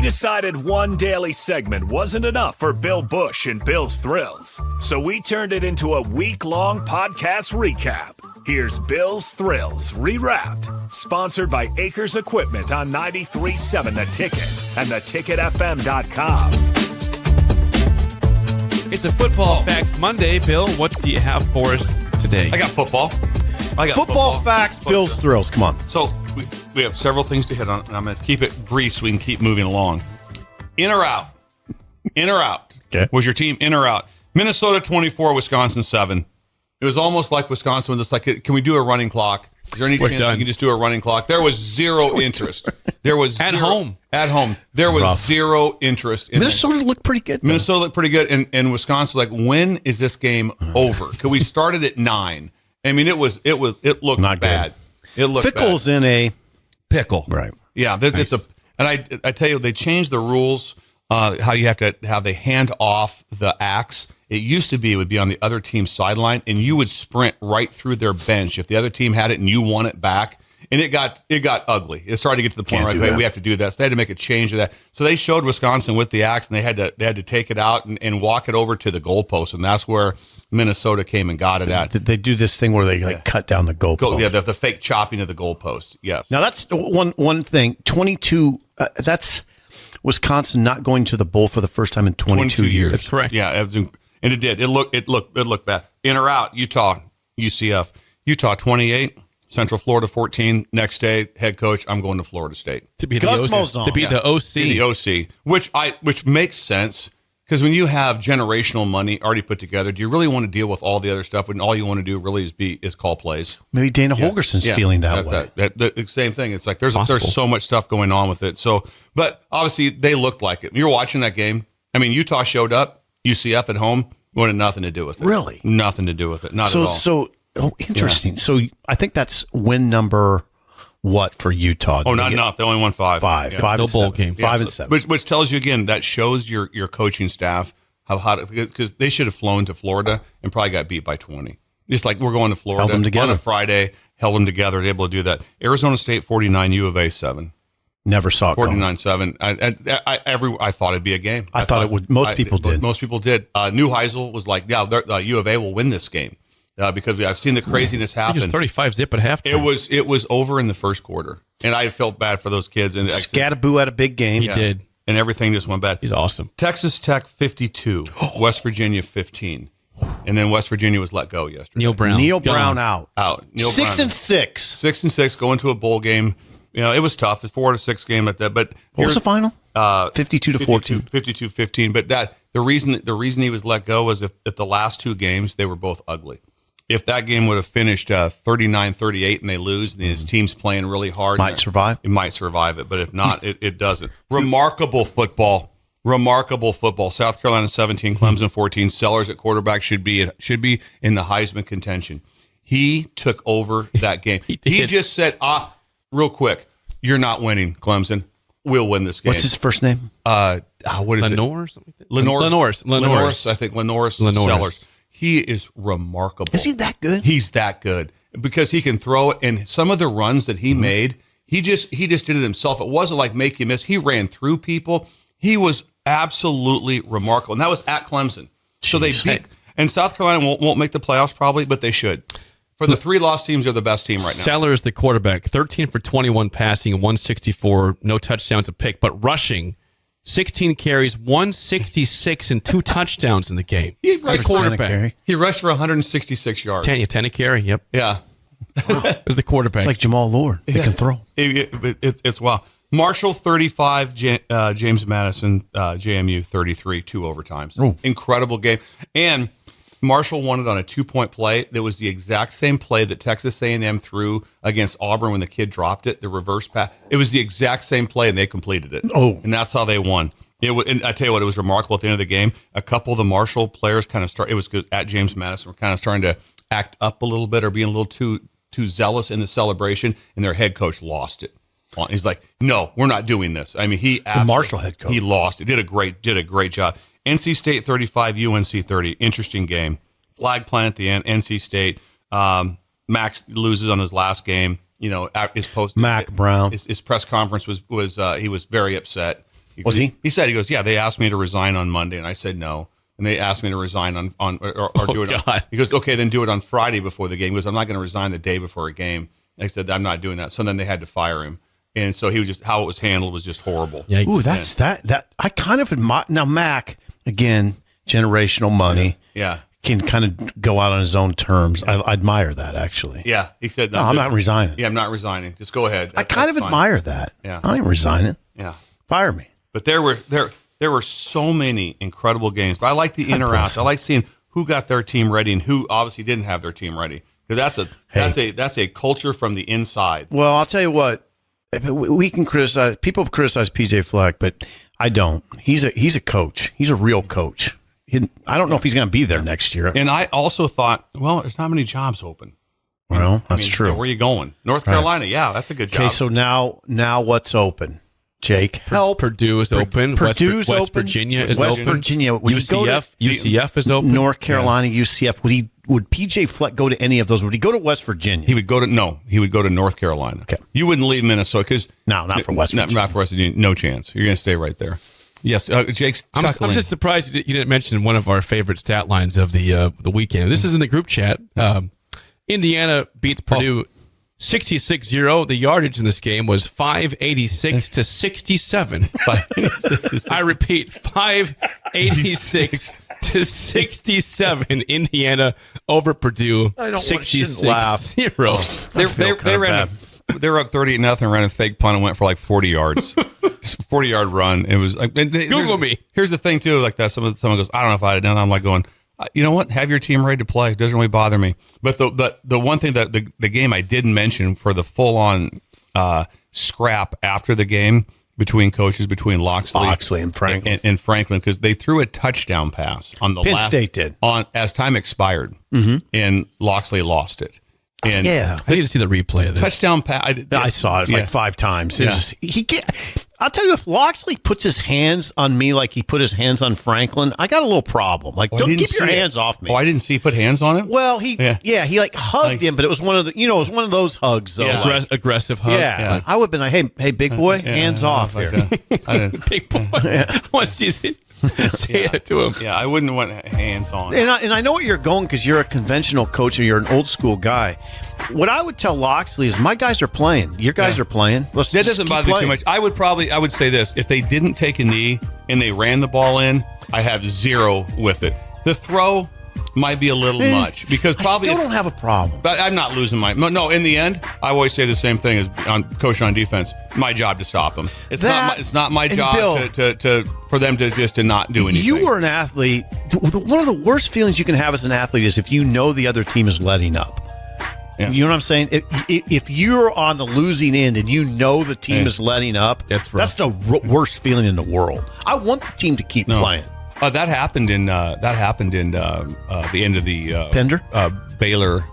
We decided one daily segment wasn't enough for Bill Bush and Bill's Thrills, so we turned it into a week-long podcast recap. Here's Bill's Thrills Rewrapped, sponsored by Acres Equipment on 93.7 The Ticket and theticketfm.com. It's a Football Facts Monday. Bill, what do you have for us today? I got football. Football facts, Bill's Thrills. Come on. So we have several things to hit on, and I'm going to keep it brief so we can keep moving along. In or out? In or out? Okay. Was your team in or out? Minnesota 24, Wisconsin 7. It was almost like Wisconsin was just like, can we do a running clock? Is there any chance we can just do a running clock? There was zero interest. There was At home. There was zero interest. In Minnesota looked pretty good. Minnesota looked pretty good, and Wisconsin was like, when is this game over? Could we start it at 9? I mean, it looked not bad. Good. It looked Fickle's bad. in a pickle. Right. Yeah, Nice. I tell you, they changed the rules. How you have to have they hand off the axe. It used to be it would be on the other team's sideline, and you would sprint right through their bench if the other team had it and you won it back. And it got ugly. It started to get to the point where we have to do that. So they had to make a change of that. So they showed Wisconsin with the axe, and they had to take it out and walk it over to the goalpost, and that's where Minnesota came and got it at. They do this thing where they cut down the goalpost. The fake chopping of the goalpost. Yes. Now that's one thing. 22. That's Wisconsin not going to the bowl for the first time in 22 years. That's correct. Yeah, and it did. It looked bad. In or out? Utah, UCF. Utah 28. Central Florida 14. Next day, head coach, I'm going to Florida State. To be the Gus OC. Malzahn. To be the OC. The OC, which makes sense because when you have generational money already put together, do you really want to deal with all the other stuff when all you want to do really is call plays? Maybe Dana Holgerson's feeling that way. The same thing. It's like there's so much stuff going on with it. So, but obviously they looked like it. You're watching that game. I mean, Utah showed up. UCF at home wanted nothing to do with it. Really? Nothing to do with it. Not at all. Interesting. Yeah. So I think that's win number what for Utah? Not enough. They only won 5. 5. Yeah. 5 No and bowl 7. game. 5 and 7. Which tells you again that shows your coaching staff how because they should have flown to Florida and probably got beat by 20. Just like we're going to Florida Held them together on a Friday, held them together, able to do that. Arizona State 49, U of A 7. Never saw it 49-7. I thought it'd be a game. I thought it would. Most people did. Most people did. Neuheisel was like, yeah, U of A will win this game because I've seen the craziness I think happen. it was 35-zip at halftime. It was over in the first quarter, and I felt bad for those kids. And Scattaboo had a big game. He did. And everything just went bad. He's awesome. Texas Tech 52, West Virginia 15. And then West Virginia was let go yesterday. Neil Brown out. Neil 6 Brown. and 6. 6-6, going to a bowl game. You know, it was tough. It's 4-6 game at that. But What was the final? 52-14. 52-15. But the reason he was let go was if at the last 2 games they were both ugly. If that game would have finished 39-38 and they lose and his team's playing really hard, Might survive. It might survive it. But if not, it doesn't. Remarkable football. South Carolina 17, Clemson 14. Sellers at quarterback should be in the Heisman contention. He took over that game. He just said, real quick, you're not winning, Clemson. We'll win this game. What's his first name? What is Lenore or something like that? Lenore. I think Lenore Sellers. He is remarkable. Is he that good? He's that good because he can throw it. And some of the runs that he made, he just did it himself. It wasn't like make you miss. He ran through people. He was absolutely remarkable. And that was at Clemson. So they beat. And South Carolina won't make the playoffs probably, but they should. For the 3 lost teams, they're the best team right now. Sellers, the quarterback, 13 for 21 passing, 164, no touchdowns, a pick, but rushing, 16 carries, 166, and 2 touchdowns in the game. He rushed quarterback. He rushed for 166 yards. 10 a carry, yep. Yeah. It was the quarterback. It's like Jamal Lord. They can throw. It's wow. Marshall 35, James Madison, JMU 33, 2 overtimes. Ooh. Incredible game. And Marshall won it on a 2-point play. That was the exact same play that Texas A&M threw against Auburn when the kid dropped it, the reverse pass. It was the exact same play, and they completed it. Oh. And that's how they won. And I tell you what, it was remarkable at the end of the game. A couple of the Marshall players kind of it was good at James Madison were kind of starting to act up a little bit or being a little too zealous in the celebration, and their head coach lost it. He's like, no, we're not doing this. I mean, the Marshall head coach. He lost it. Did a great job. NC State 35, UNC 30. Interesting game. Flag plant at the end. NC State. Max loses on his last game. You know, his Mac Brown. His press conference was he was very upset. Was he? He said, he goes, yeah, they asked me to resign on Monday, and I said no. And they asked me to resign or do it. God. He goes, okay, then do it on Friday before the game. He goes, I'm not going to resign the day before a game. And I said, I'm not doing that. So then they had to fire him. And so he was just, how it was handled was just horrible. Yikes. Ooh, that I kind of admire. Now, Mac, again, generational money. Yeah. Can kind of go out on his own terms. I admire that, actually. Yeah. He said, No, I'm not resigning. Yeah, I'm not resigning. Just go ahead. I kind of That's fine. admire that. Yeah. I ain't resigning. Yeah. Fire me. But there were so many incredible games. But I like the in or out. I like seeing who got their team ready and who obviously didn't have their team ready. Because that's a culture from the inside. Well, I'll tell you what. We can criticize. People criticize PJ Fleck, but I don't. He's a coach. He's a real coach. I don't know if he's going to be there next year. And I also thought, well, there's not many jobs open. Well, that's true. Where are you going? North Carolina. Yeah, that's a good job. Okay, so now what's open? Jake, help. Purdue is open. Purdue's West open. Virginia is West open. Virginia. Would you go to UCF is open. North Carolina, UCF. Would PJ Fleck go to any of those? Would he go to West Virginia? He would go to North Carolina. Okay. You wouldn't leave Minnesota because not for West Virginia. Not for West Virginia. No chance. You're going to stay right there. Yes, Jake's. I'm just surprised you didn't mention one of our favorite stat lines of the weekend. This is in the group chat. Indiana beats Purdue 66-0. The yardage in this game was 586 to 67. I repeat, 586 to 67. Indiana over Purdue. 66-0. They were up 38-0, ran a fake punt and went for like 40 yards. 40-yard run. It was like Google me. Here's the thing too, like that. Someone goes, I don't know if I'd have done it. I'm like going, you know what? Have your team ready to play. It doesn't really bother me. But the one thing that the game I didn't mention for the full on scrap after the game between coaches, between Loxley and Franklin, and Franklin, because they threw a touchdown pass on the Penn State did as time expired, and Loxley lost it. And I need to see the replay of this. Touchdown pass. I saw it like 5 times. I'll tell you, if Loxley puts his hands on me like he put his hands on Franklin, I got a little problem. Like, don't keep your hands off me. Oh, I didn't see he put hands on him? Well, he like hugged him, but it was one of those hugs though. Yeah. Like, Aggressive hug. Yeah. I would have been like, hey, big boy, hands off here. Big boy. Once you say it to him. Yeah, I wouldn't want hands on. And I know what you're going because you're a conventional coach or you're an old school guy. What I would tell Loxley is my guys are playing. Your guys are playing. That doesn't bother me too much. I would say this. If they didn't take a knee and they ran the ball in, I have 0 with it. The throw might be a little much because probably I still don't have a problem. But I'm not losing my no. In the end, I always say the same thing as on coach on defense. My job to stop them. It's not my job Bill, to for them to not do anything. You were an athlete. One of the worst feelings you can have as an athlete is if you know the other team is letting up. Yeah. You know what I'm saying? If you're on the losing end and you know the team is letting up, that's the worst feeling in the world. I want the team to keep playing. That happened in the end of the Pender Baylor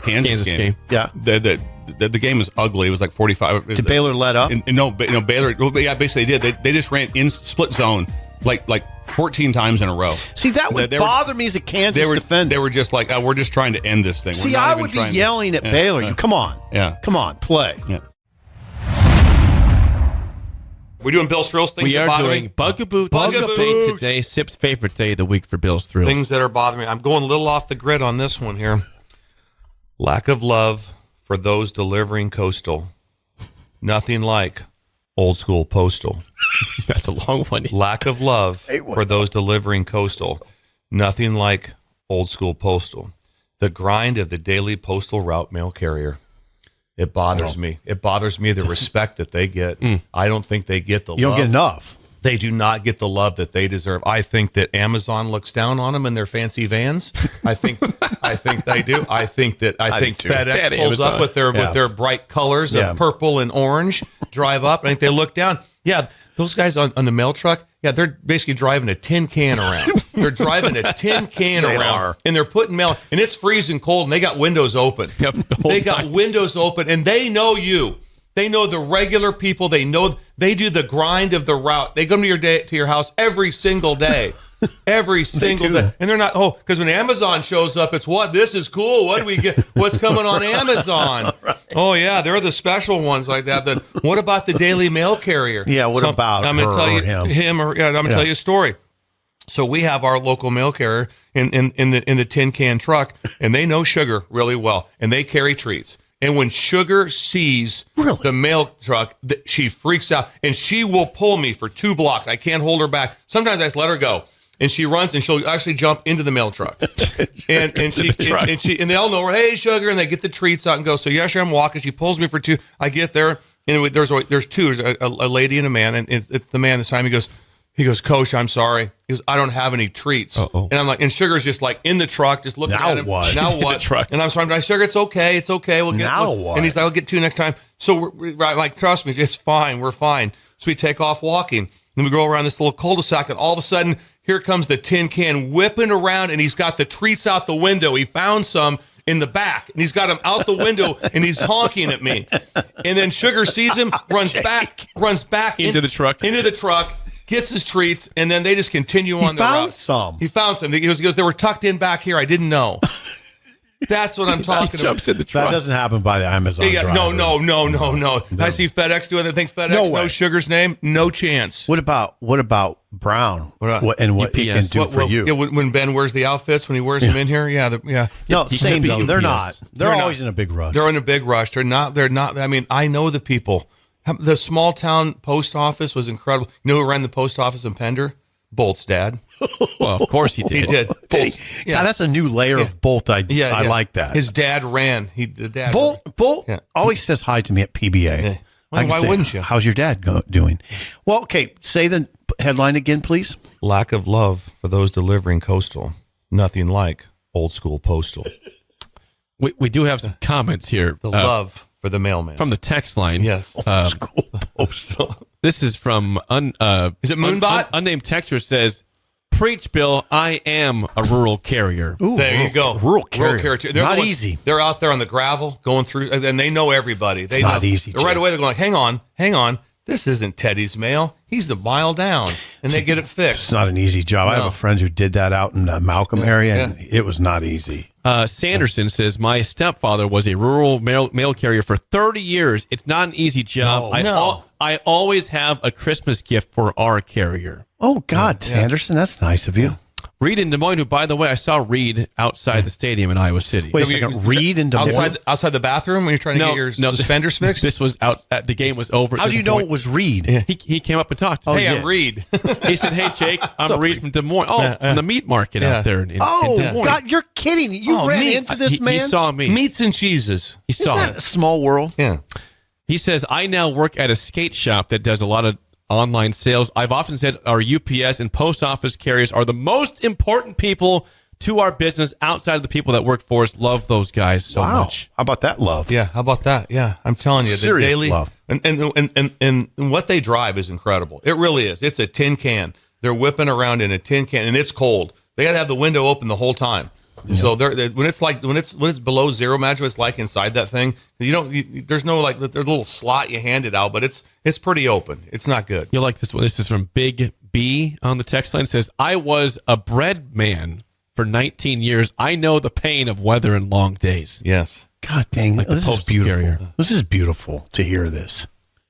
Kansas game. Yeah, the game was ugly. It was like 45. Did Baylor let up? No, Baylor. Well, yeah, basically they did. They just ran in split zone like 14 times in a row. See, that would bother me as a Kansas defender. They were just like, we're just trying to end this thing. See, I would be yelling at Baylor. Come on. Yeah. Come on, play. Yeah. We're doing Bill's Thrills things. We are doing Bugaboo Day today. Sip's favorite day of the week for Bill's Thrills. Things that are bothering me. I'm going a little off the grid on this one here. Lack of love for those delivering Coastal. Nothing like old school Postal. That's a long one. Lack of love for those delivering Coastal. Nothing like old school Postal. The grind of the daily postal route mail carrier. It bothers me. It bothers me the respect that they get. I don't think they get the love. You don't get enough. They do not get the love that they deserve. I think that Amazon looks down on them in their fancy vans. I think they do. I think FedEx pulls up with their bright colors of purple and orange, drive up. I think they look down. Yeah, those guys on the mail truck, they're basically driving a tin can around. They're driving a tin can around, and they're putting mail, and it's freezing cold, and they got windows open. Yep, they got windows open, and they know you. They know the regular people. They know they do the grind of the route. They come to your house every single day. every single day. And they're not, because when Amazon shows up, it's what? This is cool. What do we get? What's coming on Amazon? Right. Oh, yeah, they're the special ones like that. But what about the Daily Mail carrier? Yeah, what about I'm going to tell you him? I'm going to tell you a story. So we have our local mail carrier in the tin can truck, and they know Sugar really well, and they carry treats. And when Sugar sees the mail truck, she freaks out, and she will pull me for 2 blocks. I can't hold her back. Sometimes I just let her go, and she runs, and she'll actually jump into the mail truck. and they all know her. Hey, Sugar, and they get the treats out and go. So yes, I'm walking. She pulls me for 2. I get there, and there's 2. There's a lady and a man, and it's the man this time. He goes, Coach, I'm sorry. He goes, I don't have any treats. Uh-oh. And I'm like, and Sugar's just like in the truck, just looking at him. Now what? Truck. And I'm sorry, Sugar, it's okay. We'll get what? And he's like, I'll get 2 next time. So we're like, trust me, it's fine. We're fine. So we take off walking. Then we go around this little cul-de-sac, and all of a sudden, here comes the tin can whipping around, and he's got the treats out the window. He found some in the back, and he's got him out the window, and he's honking at me. And then Sugar sees him, runs back into the truck. Gets his treats, and then they just continue on their route. He found some. He goes, they were tucked in back here. I didn't know. That's what I'm talking about. Jumps in the truck. That doesn't happen by the Amazon driver. No. I see FedEx doing. I think FedEx knows Sugar's name. No chance. What about Brown? What he can do for you? Yeah, when Ben wears the outfits, when he wears them in here, No, same though. They're not. They're always in a big rush. They're in a big rush. They're not. I mean, I know the people. The small town post office was incredible. You know who ran the post office in Pender? Bolt's dad. Well, of course he did. He did. God, that's a new layer of Bolt. I like that. His dad ran. Bolt always says hi to me at PBA. Yeah. Well, why wouldn't you? How's your dad doing? Well, okay. Say the headline again, please. Lack of love for those delivering coastal. Nothing like old school postal. We do have some comments here. The love for the mailman. From the text line. Yes. School postal. This is from is it Moonbot? Unnamed texter says, "Preach, Bill. I am a rural carrier." Ooh, there you go. Rural carrier. They're not easy. They're out there on the gravel going through, and they know everybody. It's not easy. Right away, they're going, hang on. This isn't Teddy's mail. He's a mile down, and they get it fixed. It's not an easy job. No. I have a friend who did that out in the Malcolm area, and it was not easy. Sanderson says, my stepfather was a rural mail carrier for 30 years. It's not an easy job. I always have a Christmas gift for our carrier. Oh, God, Sanderson, that's nice of you. Reed in Des Moines, who, by the way, I saw Reed outside the stadium in Iowa City. Wait a second, Reed in Des Moines? Outside the bathroom when you're trying to get your suspenders fixed? This was the game was over. How do you know it was Reed? Yeah. He came up and talked to me. Hey, I'm Reed. He said, hey, Jake, I'm Reed from Des Moines. Oh, from the meat market out there in Des Moines. God, you're kidding. You ran into this man? He saw me. Meats and cheeses. He saw it. A small world? Yeah. He says, I now work at a skate shop that does a lot of online sales. I've often said our UPS and post office carriers are the most important people to our business outside of the people that work for us. Love those guys so much. How about that love? Yeah, how about that? Yeah, I'm telling you, serious the daily love. And what they drive is incredible. It really is. It's a tin can. They're whipping around in a tin can, and it's cold. They got to have the window open the whole time. Yeah. So when it's below zero, imagine what it's like inside that thing. There's no there's a little slot you hand it out, but it's pretty open. It's not good. You'll like this one. This is from Big B on the text line. It says, I was a bread man for 19 years. I know the pain of weather and long days. Yes. God dang, this is beautiful. Carrier. This is beautiful to hear this.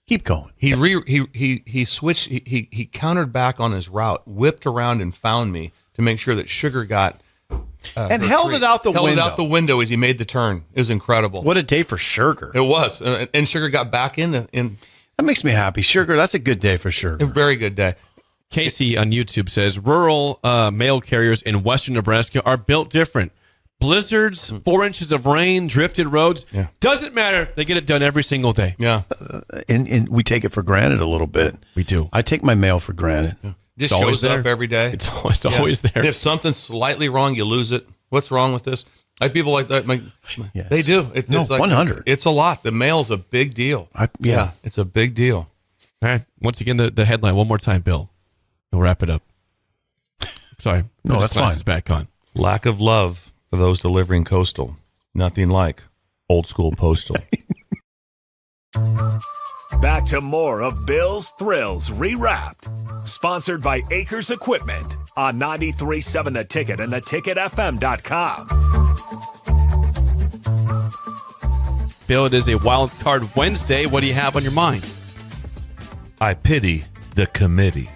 Keep going. He switched. He countered back on his route, whipped around and found me to make sure that Sugar got. And held it out the window. Held it out the window as he made the turn. It was incredible. What a day for Sugar. It was. And Sugar got back in. That makes me happy. Sugar, that's a good day for Sugar. A very good day. Casey on YouTube says, rural mail carriers in western Nebraska are built different. Blizzards, 4 inches of rain, drifted roads. Yeah. Doesn't matter. They get it done every single day. Yeah. And we take it for granted a little bit. We do. I take my mail for granted. Yeah. Just shows up every day. It's always there. And if something's slightly wrong, you lose it. What's wrong with this? I have people like that. Yes. They do. It's like 100. It's a lot. The mail's a big deal. Yeah, it's a big deal. All right. Once again, the headline one more time, Bill. We'll wrap it up. Sorry. No, that's fine. Back on. Lack of love for those delivering coastal. Nothing like old school postal. Back to more of Bill's Thrills Rewrapped, sponsored by Acres Equipment. on 93.7 The Ticket and theticketfm.com. Bill, it is a Wild Card Wednesday. What do you have on your mind? I pity the committee.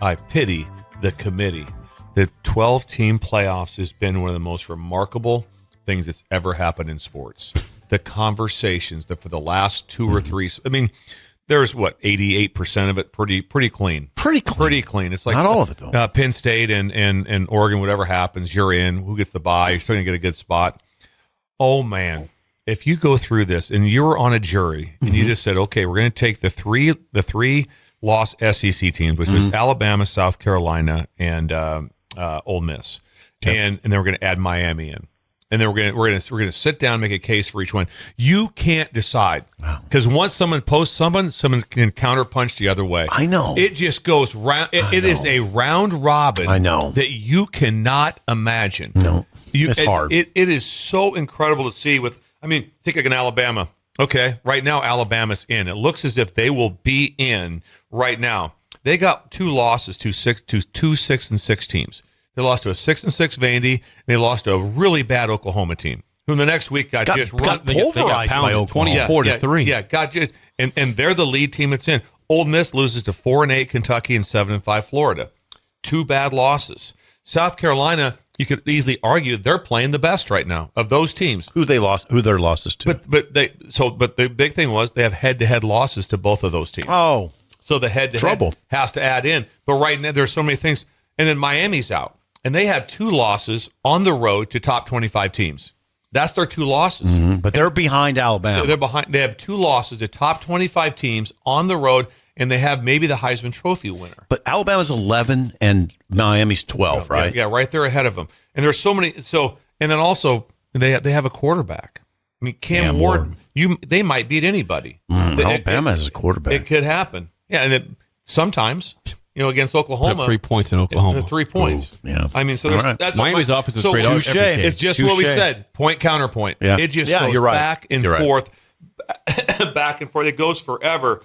I pity the committee. The 12-team playoffs has been one of the most remarkable things that's ever happened in sports. The conversations that for the last 2 or 3, I mean, there's 88% of it pretty clean. Pretty clean. It's like not all of it though. Penn State and Oregon, whatever happens, you're in. Who gets the bye? You're still gonna get a good spot. Oh man, if you go through this and you're on a jury and you just said, okay, we're gonna take the three lost SEC teams, which was Alabama, South Carolina, and Ole Miss, and then we're gonna add Miami in. And then we're gonna sit down and make a case for each one. You can't decide because once someone posts someone can counterpunch the other way. I know it just goes round. It is a round robin. I know that you cannot imagine. No, it's hard. It is so incredible to see. Take like an Alabama. Okay, right now Alabama's in. It looks as if they will be in right now. They got 2 losses to 6-6 teams. They lost to a 6-6 Vandy, and they lost to a really bad Oklahoma team, who the next week got pulverized by Oklahoma. 24-3. And they're the lead team that's in. Ole Miss loses to 4-8 Kentucky and 7-5 Florida. 2 bad losses. South Carolina, you could easily argue they're playing the best right now of those teams. Who their losses to? But the big thing was they have head-to-head losses to both of those teams. Oh, so the head-to-head has to add in. But right now there's so many things, and then Miami's out. And they have 2 losses on the road to top 25 teams. That's their 2 losses. Mm-hmm. But they're behind Alabama. They're behind. They have 2 losses to top 25 teams on the road, and they have maybe the Heisman Trophy winner. But Alabama's 11 and Miami's 12, right? Yeah, right there ahead of them. And there's so many. So and then also they have a quarterback. I mean, Cam Ward. They might beat anybody. Alabama has a quarterback. It could happen. Yeah, and sometimes. Against Oklahoma. 3 points in Oklahoma. 3 points. Ooh, yeah. I mean, so that's Miami's offense is great. It's just what we said. Point, counterpoint. Yeah. It just goes back and forth, back and forth. It goes forever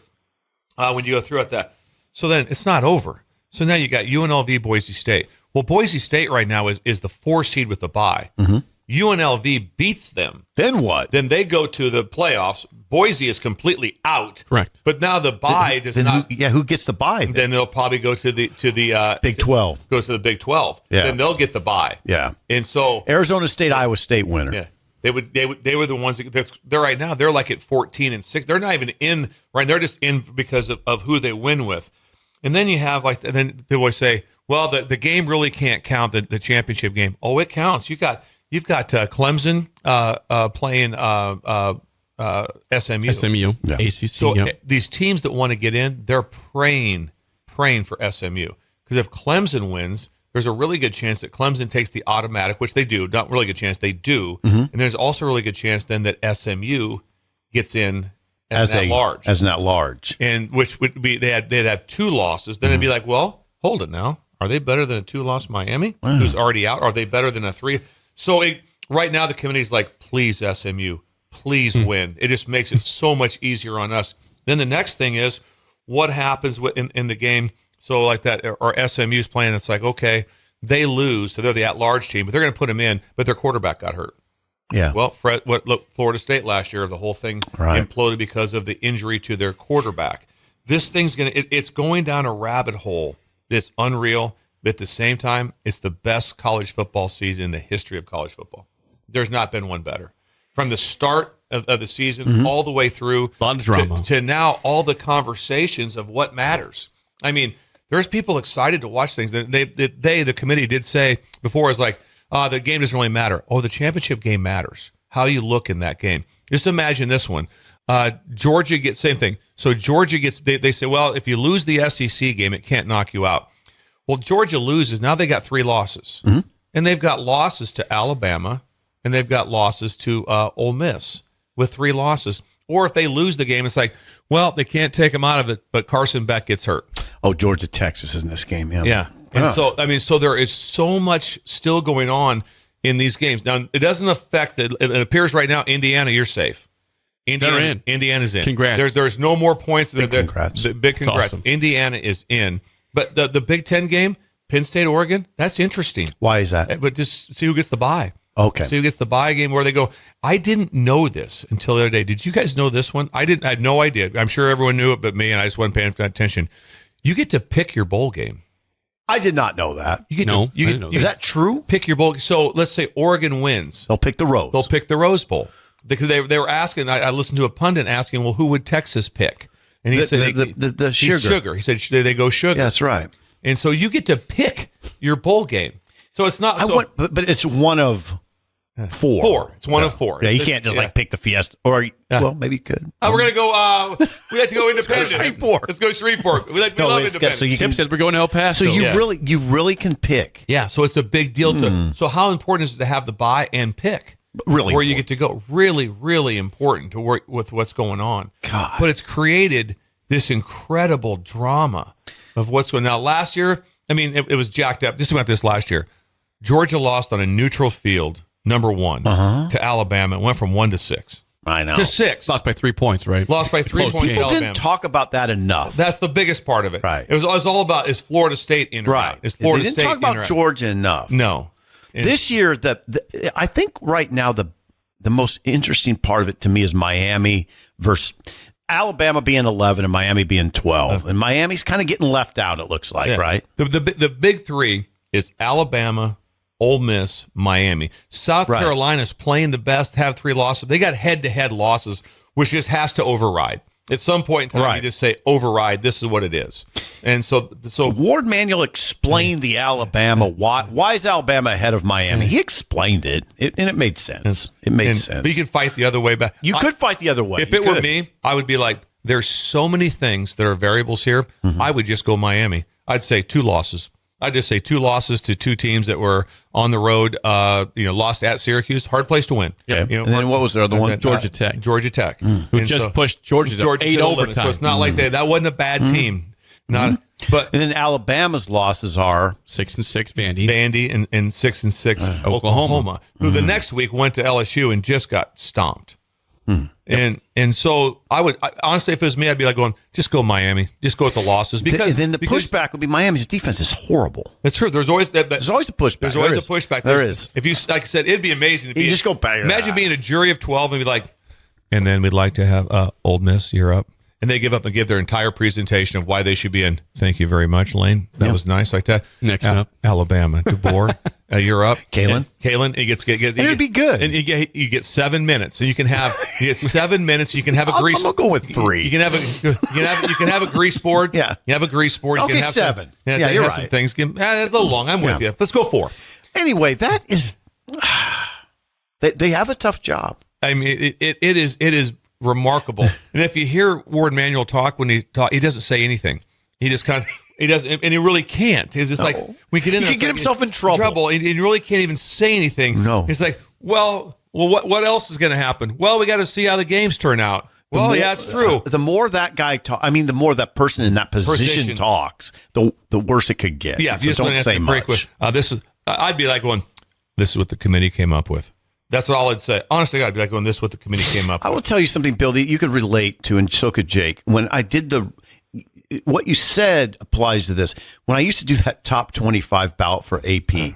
when you go through it that. So then it's not over. So now you got UNLV, Boise State. Well, Boise State right now is the 4 seed with the bye. Mm-hmm. UNLV beats them. Then what? Then they go to the playoffs. Boise is completely out. Correct. But now the bye does not. Who gets the bye? Then they'll probably go to the Big 12. Goes to the Big 12. Yeah. Then they'll get the bye. Yeah. And so Arizona State, Iowa State winner. Yeah. They were the ones that they're right now. They're like at 14-6. They're not even in right. They're just in because of who they win with. And then you have and then they always say, well, the game really can't count the championship game. Oh, it counts. You've got Clemson playing SMU. Yeah. ACC. So these teams that want to get in, they're praying for SMU. Because if Clemson wins, there's a really good chance that Clemson takes the automatic, which they do. Not really good chance, they do. Mm-hmm. And there's also a really good chance then that SMU gets in as an at-large. And which would be they'd have 2 losses. Then it'd be like, well, hold it now. Are they better than a 2-loss Miami who's already out? Are they better than a 3? So right now the committee's like, please SMU, please win. It just makes it so much easier on us. Then the next thing is what happens in the game. So like that, or SMU's playing. It's like, okay, they lose, so they're the at-large team, but they're going to put them in. But their quarterback got hurt. Yeah. Well, Florida State last year, the whole thing imploded because of the injury to their quarterback. This thing's it's going down a rabbit hole. It's unreal. But at the same time, it's the best college football season in the history of college football. There's not been one better. From the start of the season all the way through a lot of drama. To now all the conversations of what matters. I mean, there's people excited to watch things. The committee did say before, is like, the game doesn't really matter. Oh, the championship game matters. How you look in that game. Just imagine this one. Georgia gets, same thing. So Georgia gets, they say, well, if you lose the SEC game, it can't knock you out. Well, Georgia loses. Now they got 3 losses. Mm-hmm. And they've got losses to Alabama, and they've got losses to Ole Miss with 3 losses. Or if they lose the game, it's like, well, they can't take them out of it, but Carson Beck gets hurt. Oh, Georgia, Texas is in this game. Yeah. Yeah. And so there is so much still going on in these games. Now, it doesn't affect, it appears right now, Indiana, you're safe. They're in. Indiana's in. Congrats. There's no more points. Big congrats. Big congrats. Awesome. Indiana is in. But the Big Ten game, Penn State, Oregon, that's interesting. Why is that? But just see who gets the bye. Okay. See who gets the bye game where they go, I didn't know this until the other day. Did you guys know this one? I had no idea. I'm sure everyone knew it but me, and I just wasn't paying attention. You get to pick your bowl game. I did not know that. You get No, to, you I get, didn't know you Is that true? pick your bowl. So let's say Oregon wins. They'll pick the Rose. They'll pick the Rose Bowl. Because they were asking, I listened to a pundit asking, well, who would Texas pick? And he said the sugar. He said they go sugar. Yeah, that's right. And so you get to pick your bowl game. So it's not. But it's one of four. Four. It's one of four. Yeah, you can't just pick the Fiesta. Or well, maybe you could. We're gonna go. We have to go independent. Let's go Shreveport. We love independent. So Tim says we're going to El Paso. So you really can pick. Yeah. So it's a big deal to. So how important is it to have the buy and pick? Really, where you get to go. Really, really important to work with what's going on. God. But it's created this incredible drama of what's going on. Now, last year, I mean, it was jacked up. Just about this last year, Georgia lost on a neutral field, number one, to Alabama. It went from 1-6. I know. To 6. Lost by 3 points, right? Lost by 3 points. People Alabama. didn't talk about that enough. That's the biggest part of it. Right. It was all about, is Florida State in or right. out? Is Florida They didn't State talk about in or out? Georgia enough. No. This year, I think right now the most interesting part of it to me is Miami versus Alabama being 11 and Miami being 12. And Miami's kind of getting left out, it looks like, right? The big three is Alabama, Ole Miss, Miami. South Carolina's playing the best, have 3 losses. They got head-to-head losses, which just has to override. At some point in time, you just say, override, this is what it is. And so Ward Manuel explained the Alabama. Why is Alabama ahead of Miami? He explained it, and it made sense. It made sense. But you could fight the other way back. You could fight the other way. If it were me, I would be like, there's so many things that are variables here. I would just go Miami. I'd say 2 losses. I'd just say 2 losses to 2 teams that were on the road, lost at Syracuse. Hard place to win. Okay. And then what was the other one? Georgia Tech. Georgia Tech. Who just pushed Georgia to 8 overtime. So it's not like that wasn't a bad team. But and then Alabama's losses are 6-6 Vandy. Vandy and 6-6 Oklahoma, who the next week went to LSU and just got stomped. And so honestly, if it was me, I'd be like going, just go Miami, just go with the losses because then the pushback would be Miami's defense is horrible. That's true. There's always that. There's always a pushback. There's always a pushback. There is. If you, like I said, it'd be amazing. You just go back. Imagine being a jury of 12 and be like, and then we'd like to have Ole Miss, you're up. And they give up and give their entire presentation of why they should be in. Thank you very much, Lane. That was nice like that. Next up. Alabama. DeBoer, you're up. Kalen, he gets it'd be good. And you get 7 minutes. And you get 7 minutes. You can have a grease. I'm gonna go with 3. You can have a grease board. Yeah. You have a grease board. You Okay, can have 7. You're you're right. right. Some things. That's a little long. I'm with you. Let's go 4. Anyway, that is. They have a tough job. I mean, it is remarkable. And if you hear Ward Manuel talk, when he doesn't say anything. He just kind of, he doesn't, and he really can't. He's just like, we get in there. He can get himself in trouble. He really can't even say anything. No. He's like, well, what else is going to happen? Well, we got to see how the games turn out. Well, yeah, it's true. The more that guy the more that person in that position talks, the worse it could get. Yeah, so don't say much. I'd be like going, this is what the committee came up with. That's all I'd say. Honestly, I'd be like, this is what the committee came up with. I will tell you something, Bill, that you could relate to, and so could Jake. When I did what you said applies to this. When I used to do that top 25 ballot for AP,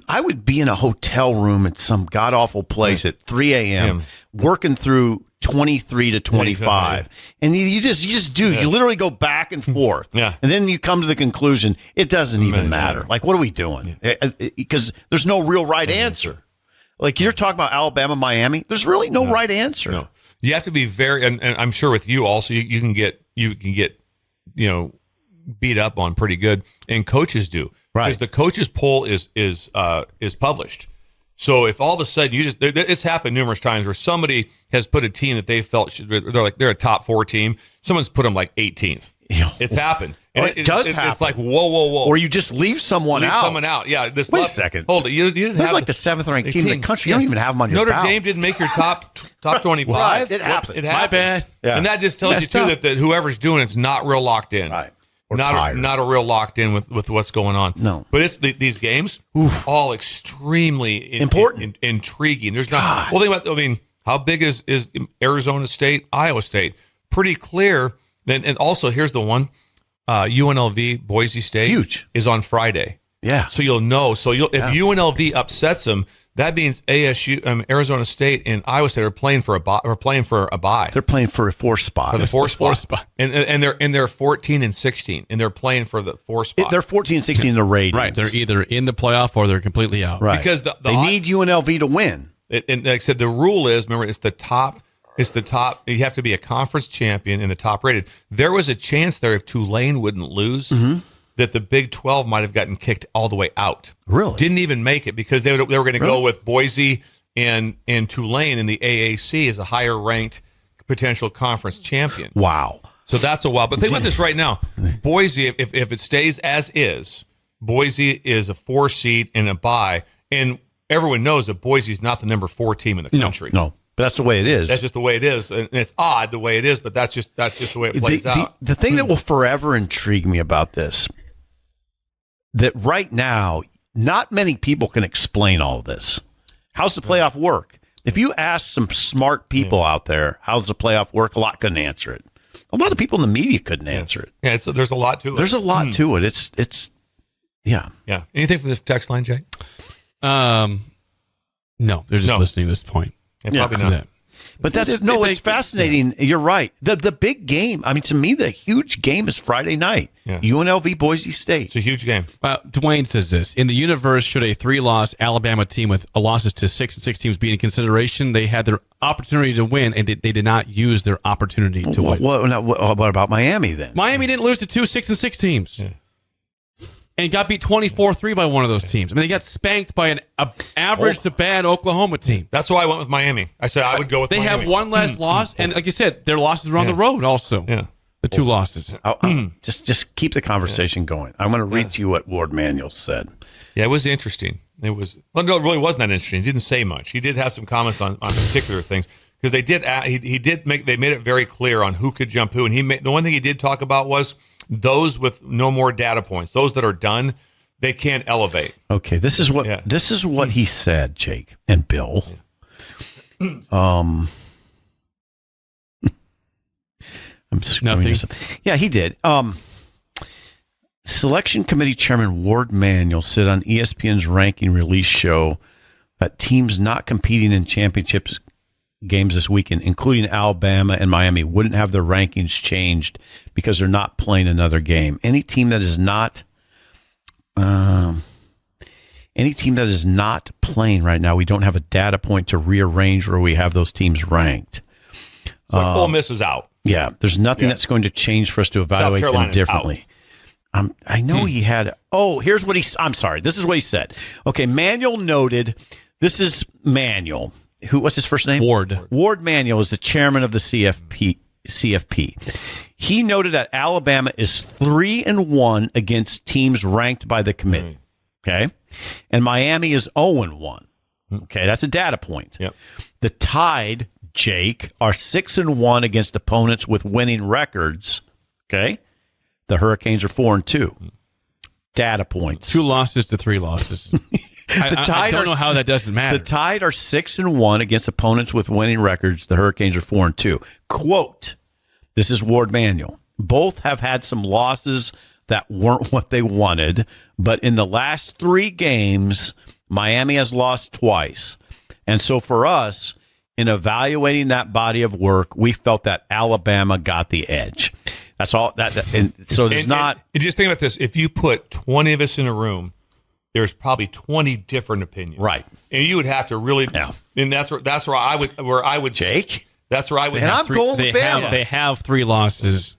I would be in a hotel room at some god-awful place at 3 a.m. working through 23 to 25. And you just do. You literally go back and forth. Yeah. And then you come to the conclusion, it doesn't even matter. Like, what are we doing? Because there's no real right answer. Like you're talking about Alabama, Miami. There's really no right answer. No. You have to be very, and I'm sure with you also, you can get beat up on pretty good, and coaches do, right? Because the coaches poll is published. So if all of a sudden it's happened numerous times where somebody has put a team that they felt they're a top 4 team, someone's put them like 18th. It's happened. It does happen. It's like whoa. Or you just leave someone out. Yeah. Wait a second. Hold it. You didn't They're have like the 7th ranked team in the country. You don't even have them on your Notre ballot. Dame didn't make your top 25. Right. It happens. My bad. Yeah. And that just tells you too that whoever's doing it's not real locked in. Right. Or not a real locked in with what's going on. No. But it's these games all extremely important, intriguing. There's not. Well, think about. How big is Arizona State, Iowa State? Pretty clear. And also here's the one. UNLV Boise State is on Friday. Yeah. So you'll know. So if UNLV upsets them, that means ASU, Arizona State, and Iowa State are playing for a bye. They're playing for a 4th spot. For the 4th spot. And they're 14 and 16, and they're playing for the 4th spot. They're 14 and 16 in the ratings. Right. They're either in the playoff or they're completely out. Right. Because they need UNLV to win. And like I said, the rule is, remember, it's the top. You have to be a conference champion and the top rated. There was a chance there if Tulane wouldn't lose. Mm-hmm. That the Big 12 might have gotten kicked all the way out. Really? Didn't even make it because they were going to go with Boise and Tulane in the AAC as a higher ranked potential conference champion. Wow. So that's a while. But think about this right now. Boise, if it stays as is, Boise is a 4 seed and a bye. And everyone knows that Boise is not the number 4 team in the country. No. But that's the way it is. That's just the way it is. And it's odd the way it is, but that's just the way it plays out. The thing that will forever intrigue me about this, that right now, not many people can explain all this. How's the playoff work? If you ask some smart people out there, how's the playoff work? A lot couldn't answer it. A lot of people in the media couldn't answer it. Yeah, there's a lot to it. There's a lot to it. It's Yeah. Anything from the text line, Jake? No, they're just listening at this point. Yeah, probably not. But it's fascinating. You're right. The big game, I mean, to me, the huge game is Friday night. Yeah. UNLV Boise State. It's a huge game. Dwayne says this. In the universe, should a 3-loss Alabama team with losses to 6 and 6 teams be in consideration? They had their opportunity to win, and they did not use their opportunity to win. What about Miami then? Miami didn't lose to 2 6 and 6 teams. Yeah. And got beat 24-3 by one of those teams. I mean, they got spanked by an average to bad Oklahoma team. That's why I went with Miami. I said I would go with Miami. They have one less loss, and like you said, their losses are on the road also. Yeah. The 2 losses. Just keep the conversation going. I'm going to read to you what Ward Manuel said. Yeah, it was interesting. No, it really wasn't that interesting. He didn't say much. He did have some comments on particular things because they made it very clear on who could jump who, and the one thing he did talk about was those with no more data points, those that are done, they can't elevate. Okay, this is what he said, Jake and Bill. I'm screwing this up. Yeah, he did. Selection Committee Chairman Ward Manuel said on ESPN's ranking release show that teams not competing in championships games this weekend, including Alabama and Miami, wouldn't have their rankings changed because they're not playing another game. Any team that is not playing right now, we don't have a data point to rearrange where we have those teams ranked. So Ole Miss is out. Yeah, there's nothing that's going to change for us to evaluate them differently. I know he had. Here's what I'm sorry. This is what he said. Okay, Manuel noted. This is Manuel. What's his first name? Ward Manuel is the chairman of the CFP. He noted that Alabama is 3-1 against teams ranked by the committee. Okay, and Miami is 0-1. Okay, that's a data point. Yep. The Tide, Jake, are 6-1 against opponents with winning records. Okay, the Hurricanes are 4-2. Data points. 2 losses to 3 losses. I don't know how that doesn't matter. The Tide are 6-1 against opponents with winning records. The Hurricanes are 4-2. Quote, this is Ward Manuel. Both have had some losses that weren't what they wanted, but in the last 3 games, Miami has lost twice. And so for us, in evaluating that body of work, we felt that Alabama got the edge. That's all. And so there's not. And just think about this. If you put 20 of us in a room, there's probably 20 different opinions. Right. And you would have to really. Yeah. And that's where I would. Jake? That's where I would. And have I'm going with Bama. They have 3 losses.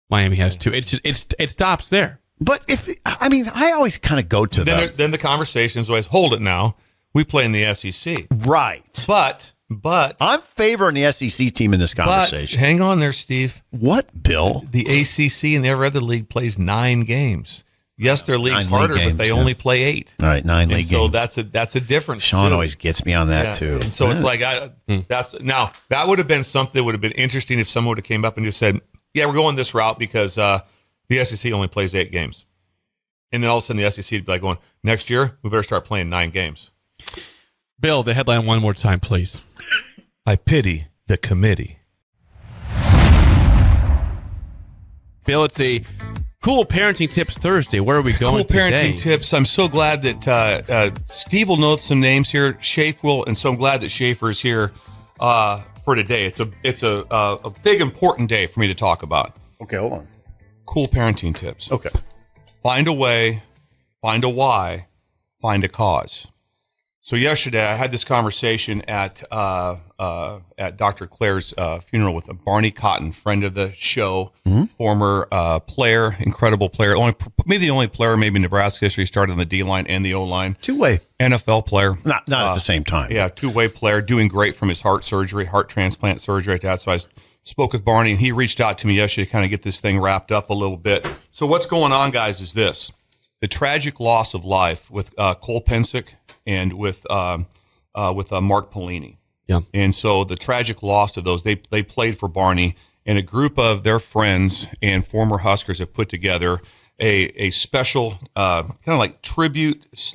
Miami has 2. It stops there. But I always kind of go to that. Then the conversation is always, hold it now. We play in the SEC. Right. But I'm favoring the SEC team in this conversation. But hang on there, Steve. What, Bill? The ACC and every other league plays 9 games. Yes, their league's harder, but they only play 8. All right, 9 league games. So that's a difference. Sean always gets me on that too. And so it's like that would have been something that would have been interesting if someone would have came up and just said, "Yeah, we're going this route because the SEC only plays 8 games," and then all of a sudden the SEC would be like going, "Next year we better start playing 9 games." Bill, the headline one more time, please. I pity the committee. Bill, it's a Cool Parenting Tips Thursday. Where are we going today? Cool Parenting today? Tips. I'm so glad that Steve will know some names here. Shafe will, and so I'm glad that Schaefer is here for today. It's a big, important day for me to talk about. Okay, hold on. Cool Parenting Tips. Okay. Find a way, find a why, find a cause. So yesterday I had this conversation at Dr. Claire's funeral with Barney Cotton, friend of the show, former player, incredible player, maybe the only player maybe in Nebraska history started on the D line and the O line. Two-way NFL player, not at the same time. Yeah, two-way player, doing great from his heart transplant surgery. Like that. So I spoke with Barney, and he reached out to me yesterday to kind of get this thing wrapped up a little bit. So what's going on, guys, is this: the tragic loss of life with Cole Pensick and with Mark Pelini. Yeah. And so the tragic loss of those, they played for Barney, and a group of their friends and former Huskers have put together a special kind of like tribute /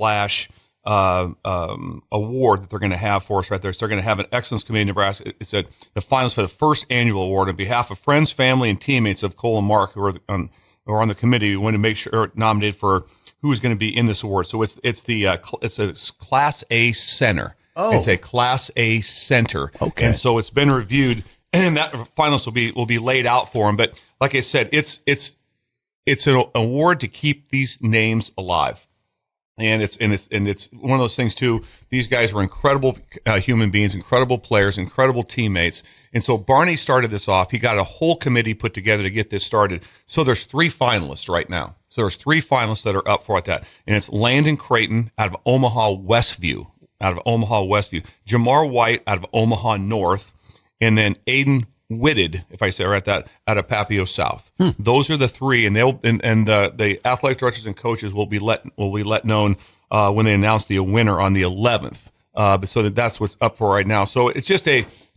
award that they're going to have for us right there. So they're going to have an Excellence Committee in Nebraska. It's the finalists for the first annual award on behalf of friends, family, and teammates of Cole and Mark who are on the committee. We want to make sure are nominated for who's going to be in this award. So it's a Class A center. Oh. It's a Class A center. Okay. And so it's been reviewed, and that finalists will be laid out for them. But like I said, it's an award to keep these names alive. And it's one of those things too. These guys were incredible human beings, incredible players, incredible teammates. And so Barney started this off. He got a whole committee put together to get this started. So there's 3 finalists right now. So there's 3 finalists that are up for that. And it's Landon Creighton out of Omaha Westview, Jamar White out of Omaha North, and then Aiden Whitted, if I say it right, that out of Papio South. Those are the 3, and the athletic directors and coaches will be let known when they announce the winner on the 11th. So that's what's up for right now. So it's just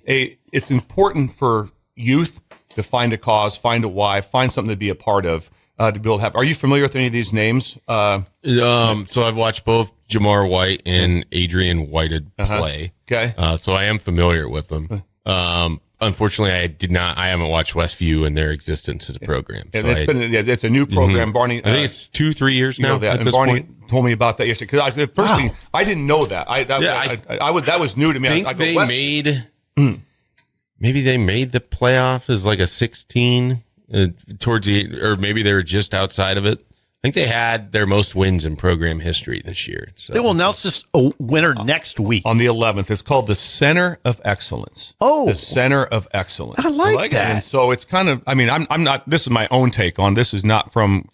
it's important for youth to find a cause, find a why, find something to be a part of, to be able to have. Are you familiar with any of these names? So I've watched both Jamar White and Adrian Whited play. Okay. So I am familiar with them. Unfortunately, I haven't watched Westview and their existence as a program. And so it's a new program. Barney, I think it's 2-3 years now. That. At and this Barney point. told me about that yesterday because I didn't know that. That was new to me. I think maybe they made the playoff as like a 16 towards or maybe they were just outside of it. I think they had their most wins in program history this year. So. They will announce this winner next week. On the 11th. It's called the Center of Excellence. Oh. The Center of Excellence. I like that. And so it's kind of, I'm not, this is my own take on, this is not from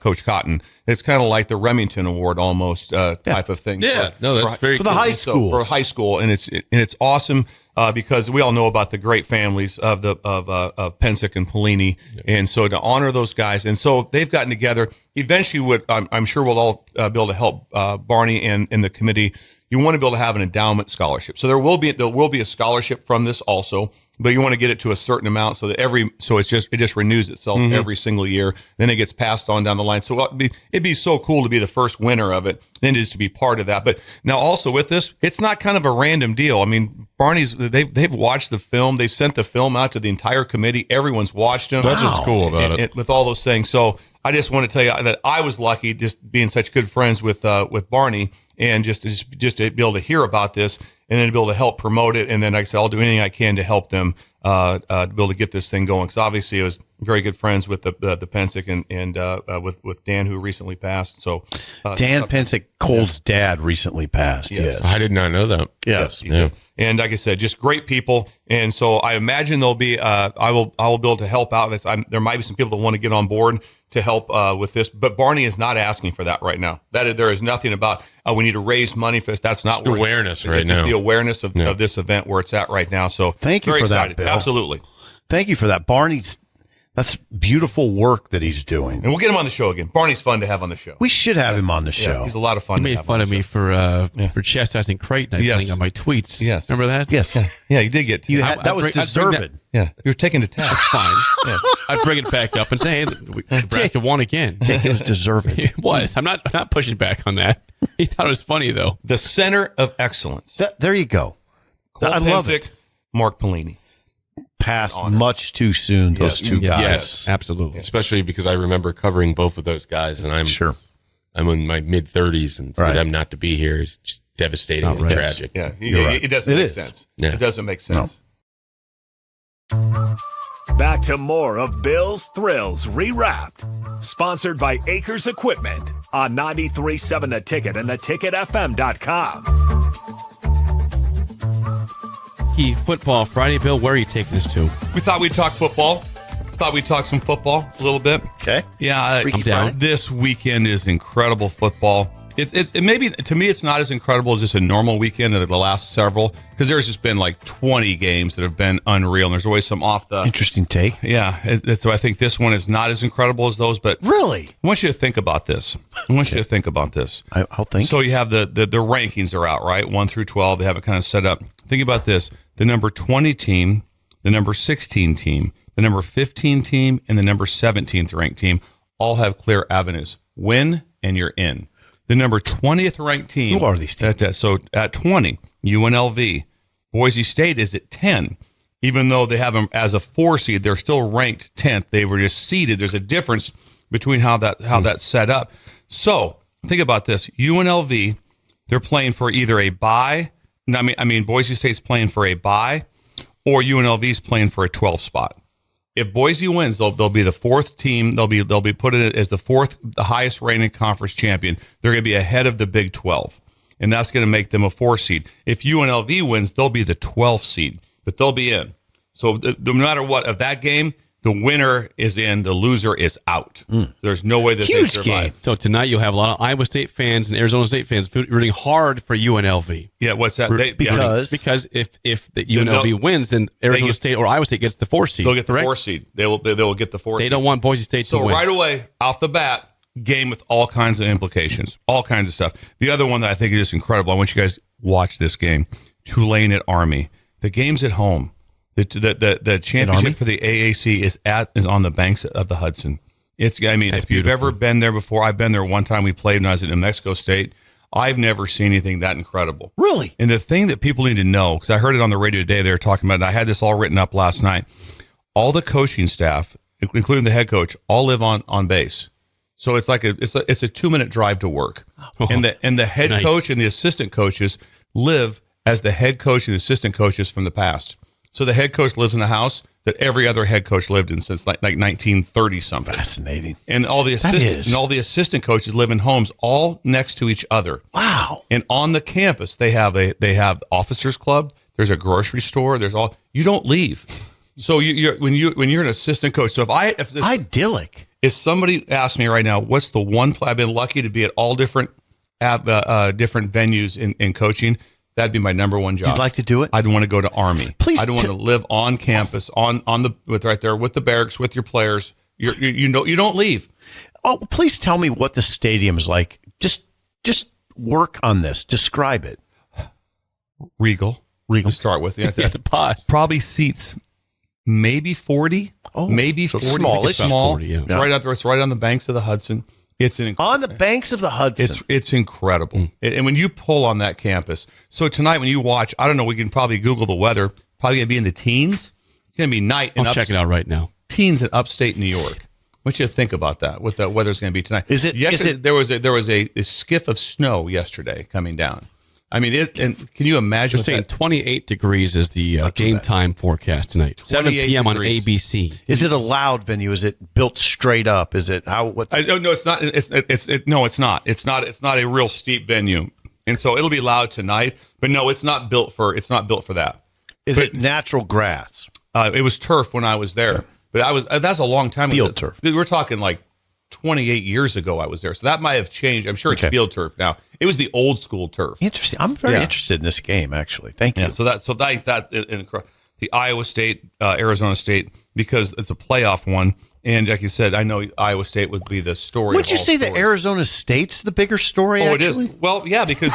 Coach Cotton. It's kind of like the Remington Award almost type of thing. Yeah. That's very for the high school. For high school. And it's awesome. Because we all know about the great families of Pensick and Pelini, and so to honor those guys, and so they've gotten together. Eventually, I'm sure we'll all be able to help Barney and the committee. You want to be able to have an endowment scholarship, so there will be a scholarship from this also, but you want to get it to a certain amount so that it just renews itself every single year. Then it gets passed on down the line. So it'd be so cool to be the first winner of it, then just to be part of that. But now also with this, it's not kind of a random deal. I mean, Barney's they've watched the film. They've sent the film out to the entire committee. Everyone's watched them. That's what's cool about it. With all those things. So I just want to tell you that I was lucky just being such good friends with Barney, and just to be able to hear about this and then to be able to help promote it. And then, like I said, I'll do anything I can to help them to be able to get this thing going. Because obviously, I was very good friends with the Pensick and with Dan, who recently passed. So Dan Pensick, Cole's dad, recently passed. Yes. I did not know that. Yes. Yeah. And like I said, just great people. And so I imagine there'll be, I will be able to help out. There might be some people that want to get on board to help with this, but Barney is not asking for that right now. There is nothing about, we need to raise money for this. That's not just awareness right now. It's the awareness of this event where it's at right now. So thank you for that, Bill. Absolutely. Thank you for that. That's beautiful work that he's doing. And we'll get him on the show again. Barney's fun to have on the show. We should have him on the show. Yeah, he's a lot of fun. He made fun of me for chastising Creighton, I think, on my tweets. Yes. Remember that? Yes. Yeah, you did get to. That was deserved. Yeah, you were taken to task. That's fine. Yes. I'd bring it back up and say, hey, Nebraska won again. It was deserved. It was. I'm not pushing back on that. He thought it was funny, though. The Center of Excellence. There you go. Cole I love Pensick, it. Mark Pelini. passed much too soon. Those two guys. Yes, absolutely. Especially because I remember covering both of those guys, and I'm in my mid 30s, and for them not to be here is just devastating and tragic. Yeah, it doesn't make sense. Yeah. It doesn't make sense. Back to more of Bill's Thrills Rewrapped, sponsored by Acres Equipment on 93.7 The Ticket and theticketfm.com. Football Friday, Bill. Where are you taking us to? We thought we'd talk football. Thought we'd talk some football a little bit. Okay. Yeah, I'm down. This weekend is incredible football. It maybe to me it's not as incredible as just a normal weekend of the last several, because there's just been like 20 games that have been unreal, and there's always some off the Interesting take. Yeah, so I think this one is not as incredible as those, but Really? I want you to think about this. I'll think. So you have the rankings are out, right? 1 through 12. They have it kind of set up. Think about this. The number 20 team, the number 16 team, the number 15 team, and the number 17th ranked team all have clear avenues. Win, and you're in. The number 20th ranked team. Who are these teams? So at 20, UNLV. Boise State is at 10. Even though they have them as a 4 seed, they're still ranked 10th. They were just seeded. There's a difference between how that's set up. So think about this. UNLV, they're playing for either a bye. I mean, Boise State's playing for a bye, or UNLV's playing for a 12 spot. If Boise wins, they'll be the 4th team. They'll be put in as the highest rated conference champion. They're going to be ahead of the Big 12, and that's going to make them a 4 seed. If UNLV wins, they'll be the 12th seed, but they'll be in. So no matter what of that game, the winner is in, the loser is out. There's no way that they survive. Game. So tonight you'll have a lot of Iowa State fans and Arizona State fans rooting hard for UNLV. Yeah, what's that? Because if the UNLV wins, then Arizona State or Iowa State gets the 4 seed. They'll get the 4 seed. They will get the 4 seed. They don't want Boise State to win. So right away, off the bat, game with all kinds of implications, all kinds of stuff. The other one that I think is just incredible, I want you guys to watch this game. Tulane at Army. The game's at home. The championship for the AAC is on the banks of the Hudson. If you've ever been there before, I've been there one time. We played when I was at New Mexico State. I've never seen anything that incredible. Really? And the thing that people need to know, because I heard it on the radio today, they were talking about it, and I had this all written up last night. All the coaching staff, including the head coach, all live on base. So it's like it's a 2-minute drive to work. And the head coach and the assistant coaches live as the head coach and assistant coaches from the past. So the head coach lives in the house that every other head coach lived in since like 1930 something. Fascinating. And all the assistant coaches live in homes all next to each other. Wow. And on the campus they have officers club. There's a grocery store. You don't leave. So when you're an assistant coach. So idyllic. If somebody asked me right now, what's the one play? I've been lucky to be at all different venues in coaching. That'd be my number one job. You'd like to do it? I'd want to go to Army. Please. I'd want to live on campus, right there with the barracks, with your players. You don't leave. Oh, please tell me what the stadium is like. Just work on this. Describe it. Regal. To start with. You have to pause. Probably seats maybe 40. Oh, maybe so 40. smallish. Small. 40, yeah. It's right out there. It's right on the banks of the Hudson. On the banks of the Hudson. It's incredible. And when you pull on that campus, so tonight when you watch, I don't know, we can probably Google the weather. Probably gonna be in the teens. It's gonna be night. I'll check it out right now. Teens in upstate New York. What you think about that? What the weather's gonna be tonight? There was a skiff of snow yesterday coming down. I mean, and can you imagine? They're saying 28 degrees is the game time forecast tonight. 7 p.m. degrees. on ABC. Is it a loud venue? Is it built straight up? Is it how? No, it's not. No, it's not. It's not a real steep venue, and so it'll be loud tonight. But no, it's not built for that. Is it natural grass? It was turf when I was there, but that's a long time ago. Field turf. We're talking like 28 years ago I was there. So that might have changed. I'm sure it's field turf now. It was the old school turf. Interesting. I'm very interested in this game, actually. Thank you. Yeah, so the Iowa State, Arizona State, because it's a playoff one. And like you said, I know Iowa State would be the story. Would you say that Arizona State's the bigger story, actually? It is. Well, yeah, because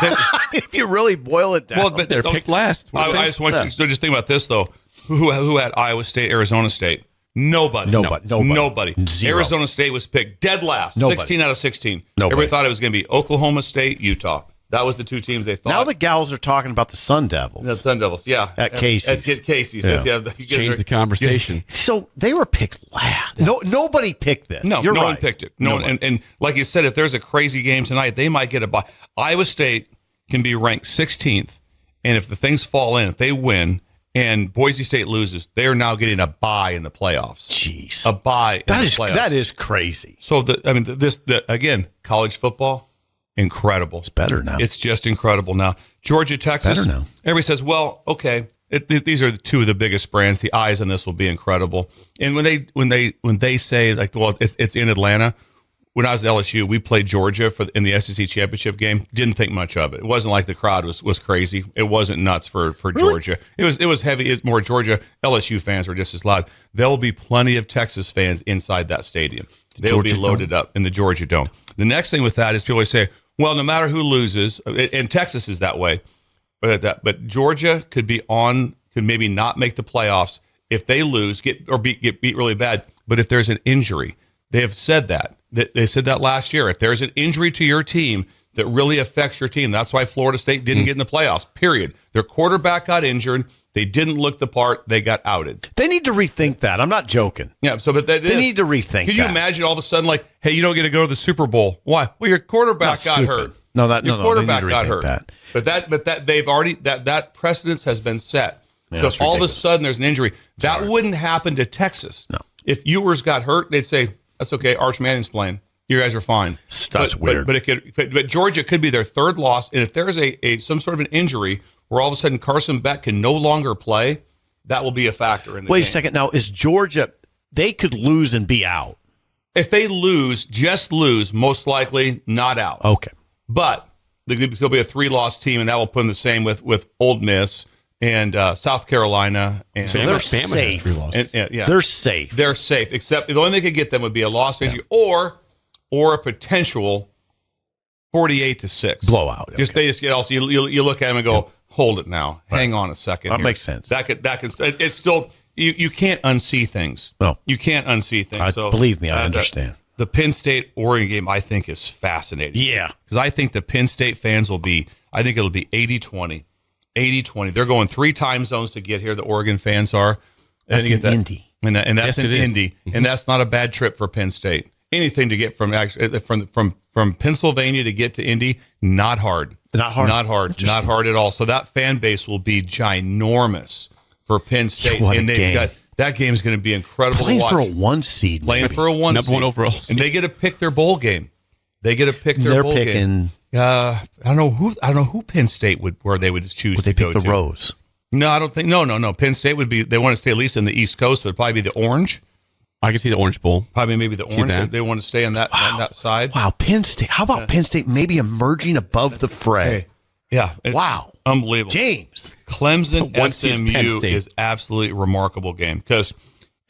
if you really boil it down. Well, but they're picked last. I just want you to just think about this, though. Who had Iowa State, Arizona State? Nobody. Zero. Arizona State was picked dead last. Nobody. 16 out of 16. Nobody. Everybody thought it was going to be Oklahoma State, Utah. That was the two teams they thought. Now the gals are talking about the Sun Devils. The Sun Devils, yeah. At Casey's. At Casey's. Yeah. Change the conversation. So they were picked last. No, nobody picked this. No, You're no right. one picked it. No one. And like you said, if there's a crazy game tonight, they might get a bye. Iowa State can be ranked 16th, and if the things fall in, if they win and Boise State loses, they are now getting a bye in the playoffs. Jeez. A bye in the playoffs. That is crazy. So, again, college football, incredible. It's better now. It's just incredible now. Georgia, Texas. Better now. Everybody says, well, okay, these are two of the biggest brands. The eyes on this will be incredible. And when they say like, well, it's in Atlanta. When I was at LSU, we played Georgia in the SEC championship game. Didn't think much of it. It wasn't like the crowd was crazy. It wasn't nuts for Georgia. It was heavy. It's more Georgia. LSU fans were just as loud. There will be plenty of Texas fans inside that stadium. They will be loaded up in the Georgia Dome. The next thing with that is people always say, well, no matter who loses, and Texas is that way, but Georgia could maybe not make the playoffs if they lose, get beat really bad. But if there's an injury, they have said that. They said that last year. If there's an injury to your team that really affects your team, that's why Florida State didn't get in the playoffs, period. Their quarterback got injured. They didn't look the part. They got outed. They need to rethink that. I'm not joking. Yeah, but they need to rethink Could you imagine all of a sudden, like, hey, you don't get to go to the Super Bowl. Why? Well, your quarterback got hurt. Your quarterback got hurt. But they've already that precedence has been set. Yeah, so if all of a sudden there's an injury, that wouldn't happen to Texas. No. If Ewers got hurt, they'd say, that's okay. Arch Manning's playing. You guys are fine. That's weird. But Georgia could be their third loss, and if there's some sort of an injury where all of a sudden Carson Beck can no longer play, that will be a factor in the game. Wait a second. Now, is Georgia? They could lose and be out. If they just lose, most likely not out. Okay. But there'll be a 3-loss team, and that will put them the same with Ole Miss and South Carolina. And so they're safe. They're safe. They're safe, except the only thing they could get them would be a loss injury or a potential 48-6 blowout. They just get also you look at them and go, hold it now, hang on a second. That here. makes sense. That can it's still you can't unsee things. No, you can't unsee things. Believe me, I understand. The Penn State Oregon game I think is fascinating. Yeah, because I think the Penn State fans will be. I think it'll be 80-20. 80-20. They're going 3 time zones to get here. The Oregon fans are. That's in Indy. And that's in Indy. Mm-hmm. And that's not a bad trip for Penn State. Anything to get from Pennsylvania to get to Indy, not hard. Not hard at all. So that fan base will be ginormous for Penn State. What a game. That game is going to be incredible to watch. For a 1 seed. Playing for a 1 seed. Number 1 overall seed. And they get to pick their bowl game. They're picking. I don't know who Penn State where they would choose. Would they pick the Rose? No, I don't think. No. Penn State would be. They want to stay at least in the East Coast. So it'd probably be the Orange. I can see the Orange Bowl. Probably maybe the Orange. They want to stay on that on that side. Wow, Penn State. How about Penn State maybe emerging above the fray? Yeah. Wow. Unbelievable. James. Clemson SMU is absolutely remarkable game because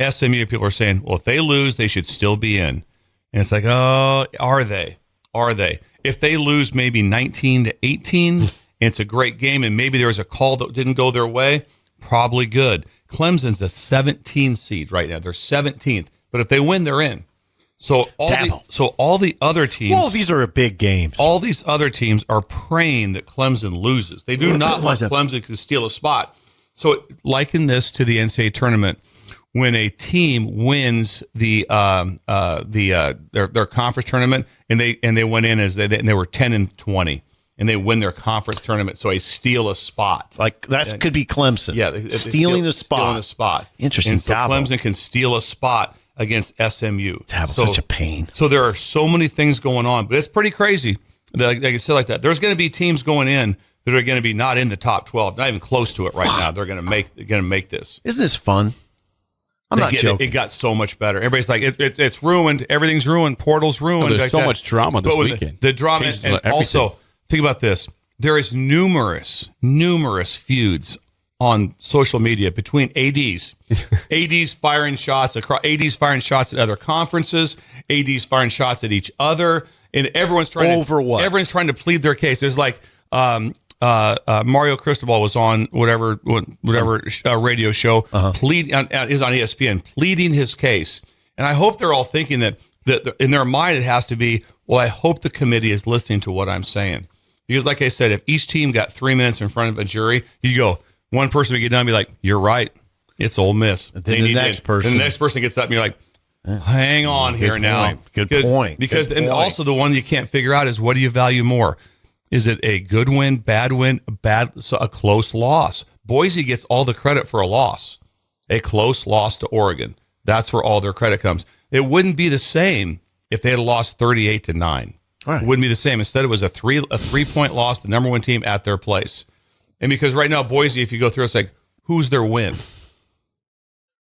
SMU people are saying, well, if they lose, they should still be in. And it's like, oh, are they? Are they? If they lose maybe 19-18, it's a great game, and maybe there was a call that didn't go their way, probably good. Clemson's a 17 seed right now. They're 17th. But if they win, they're in. So all the other teams. Well, these are big games. All these other teams are praying that Clemson loses. They do not want Clemson to steal a spot. So liken this to the NCAA tournament. When a team wins their conference tournament and they went in and they were 10-20 and they win their conference tournament, so they steal a spot. Like that could be Clemson. Yeah, stealing a spot. Stealing a spot. Interesting. And so Clemson can steal a spot against SMU. Dabble's such a pain. So there are so many things going on, but it's pretty crazy. Like I said, like that. There's going to be teams going in that are going to be not in the top 12, not even close to it right now. They're going to make this. Isn't this fun? I'm not joking. It got so much better. Everybody's like, it's ruined. Everything's ruined. Portal's ruined. There's so much drama this weekend. The drama, and also think about this. There is numerous feuds on social media between ADs. ADs firing shots ADs firing shots at other conferences. ADs firing shots at each other, and everyone's trying Everyone's trying to plead their case. There's like Mario Cristobal was on whatever radio show is on ESPN pleading his case, and I hope they're all thinking that in their mind it has to be, well, I hope the committee is listening to what I'm saying, Because like I said, if each team got 3 minutes in front of a jury, you go, one person would get done and be like, you're right. It's Ole Miss. Then the next person gets up and you're like, hang on here now. Good point. Because and also the one you can't figure out is what do you value more? Is it a good win, a close loss? Boise gets all the credit for a loss, a close loss to Oregon. That's where all their credit comes. It wouldn't be the same if they had lost 38-9. Right. It wouldn't be the same. Instead, it was a 3-point loss, the number one team at their place. And because right now, Boise, if you go through, it's like, who's their win?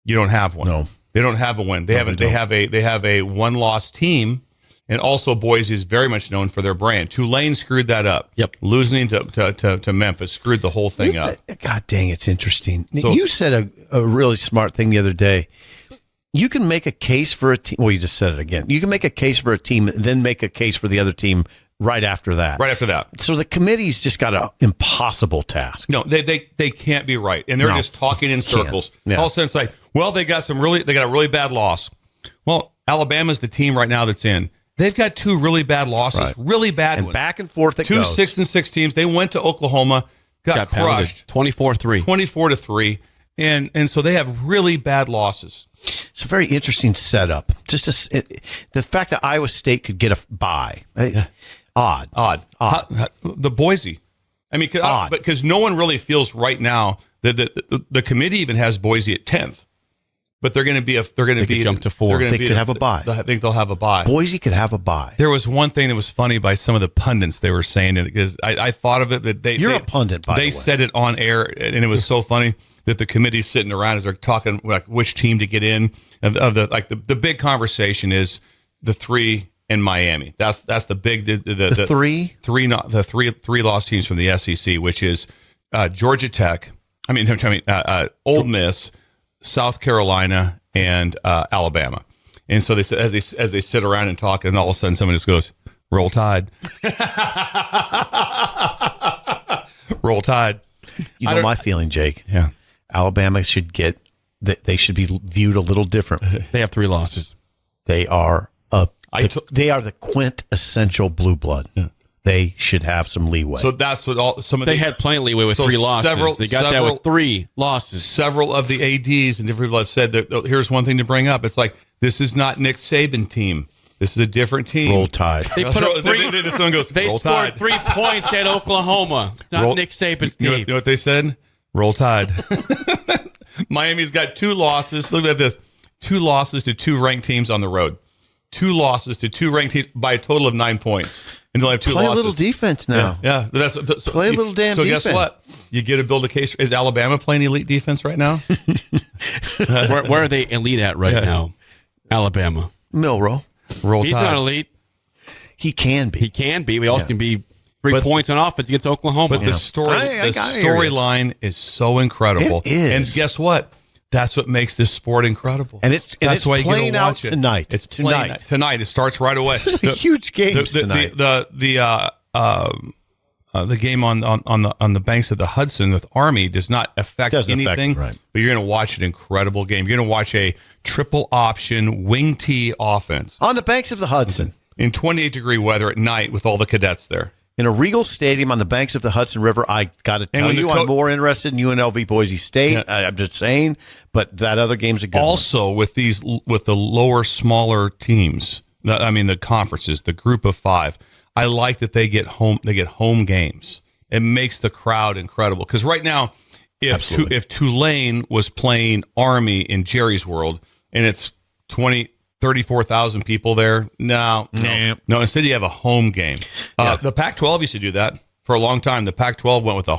You don't have one. No, they don't have a win. They have a one-loss team, and also Boise is very much known for their brand. Tulane screwed that up. Yep, losing to Memphis screwed the whole thing up. God dang, it's interesting. So, you said a really smart thing the other day. You can make a case for a team. Well, you just said it again. You can make a case for a team, then make a case for the other team right after that. Right after that. So the committee's just got an impossible task. No, they can't be right, and they're just talking in circles. Yeah. All of a sudden, it's like, well, they got a really bad loss. Well, Alabama's the team right now that's in. They've got 2 really bad losses, really bad and ones. Back and forth it 2 goes. 6-6 teams. They went to Oklahoma, got crushed, 24-3, 24-3. And so they have really bad losses. It's a very interesting setup. The fact that Iowa State could get a bye, odd. The Boise, I mean, because no one really feels right now that the committee even has Boise at 10th, but they're going to be jump to 4. They could have a bye. I think they'll have a bye. Boise could have a bye. There was one thing that was funny by some of the pundits. They were saying it because I thought of it, but a pundit, by the way. They said it on air, and it was so funny that the committee's sitting around as they're talking like which team to get in. The big conversation is the 3 in Miami. That's the big the three lost teams from the SEC, which is Georgia Tech. Ole Miss, South Carolina, and Alabama. And so they said as they sit around and talk, and all of a sudden someone just goes, "Roll Tide." Roll Tide. You know my feeling, Jake. Yeah. Alabama should they should be viewed a little different. They have 3 losses. They are they are the quintessential blue blood. Yeah. They should have some leeway. So that's what they had plenty of leeway with 3 losses. They got that with 3 losses. Several of the ADs and different people have said that. Here's one thing to bring up. It's like, this is not Nick Saban team. This is a different team. Roll Tide. They put up 3. Someone goes, they Roll scored Tide. 3 points at Oklahoma. It's not Nick Saban's team. You know what they said? Roll Tide. Miami's got 2 losses. Look at this. 2 losses to 2 ranked teams on the road. 2 losses to 2 ranked teams by a total of 9 points. And they'll have 2 losses. Play a little defense now. Yeah. Play a little damn defense. So guess what? You get to build a case. Is Alabama playing elite defense right now? where are they elite at right now? Alabama. Milroe. He's not elite. He can be. He can be. We also can be 3 points on offense against Oklahoma. But the storyline is so incredible. It is. And guess what? That's what makes this sport incrable. And that's why playing out tonight. It's tonight. It starts right away. It's a huge game tonight. The game on the banks of the Hudson with Army does not affect anything. Right. But you're going to watch an incredible game. You're going to watch a triple option wing tee offense on the banks of the Hudson in 28-degree weather at night with all the cadets there. In a Regal Stadium on the banks of the Hudson River, I got to tell you, I'm more interested in UNLV Boise State. Yeah. I'm just saying, but that other game's a good also one. with the lower, smaller teams. I mean, the conferences, the group of 5. I like that they get home games. It makes the crowd incredible because right now, if Tulane was playing Army in Jerry's World and it's 34,000 people there. No. Instead, you have a home game. The Pac-12 used to do that for a long time. The Pac-12 went with the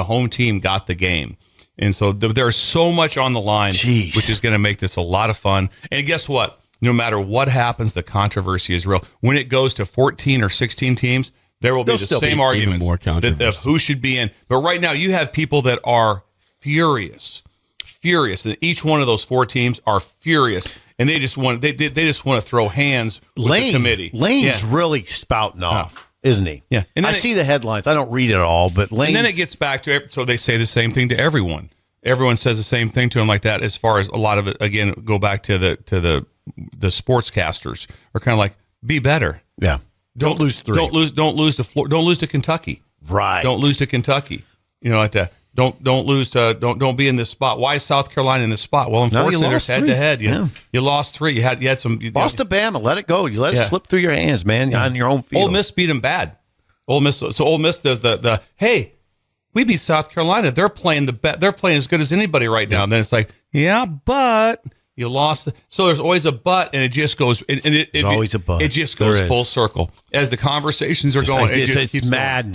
home team got the game. And so there's so much on the line, which is going to make this a lot of fun. And guess what? No matter what happens, the controversy is real. When it goes to 14 or 16 teams, there will be the same arguments of who should be in. But right now, you have people that are furious. And each one of those 4 teams are furious. And they just want to throw hands with the committee. Lane's really spouting off, isn't he? Yeah. And I see the headlines. I don't read it all, but Lane. And then it gets back to so they say the same thing to everyone. Everyone says the same thing to him like that. As far as a lot of it, again, go back to the sportscasters are kind of like, be better. Yeah. Don't lose 3. Don't lose to Kentucky. Right. Don't lose to Kentucky. Like that. Don't lose to don't be in this spot. Why is South Carolina in this spot? Well, unfortunately, there's head to head. You lost 3. You had some. Lost to Bama. Let it go. You let it slip through your hands, man, on your own field. Ole Miss beat them bad. Ole Miss. So Ole Miss does the hey, we beat South Carolina. They're playing They're playing as good as anybody right now. And then it's like, yeah, but you lost. So there's always a but, and it just goes. There's always a but. It just goes full circle as the conversations are going. It's maddening.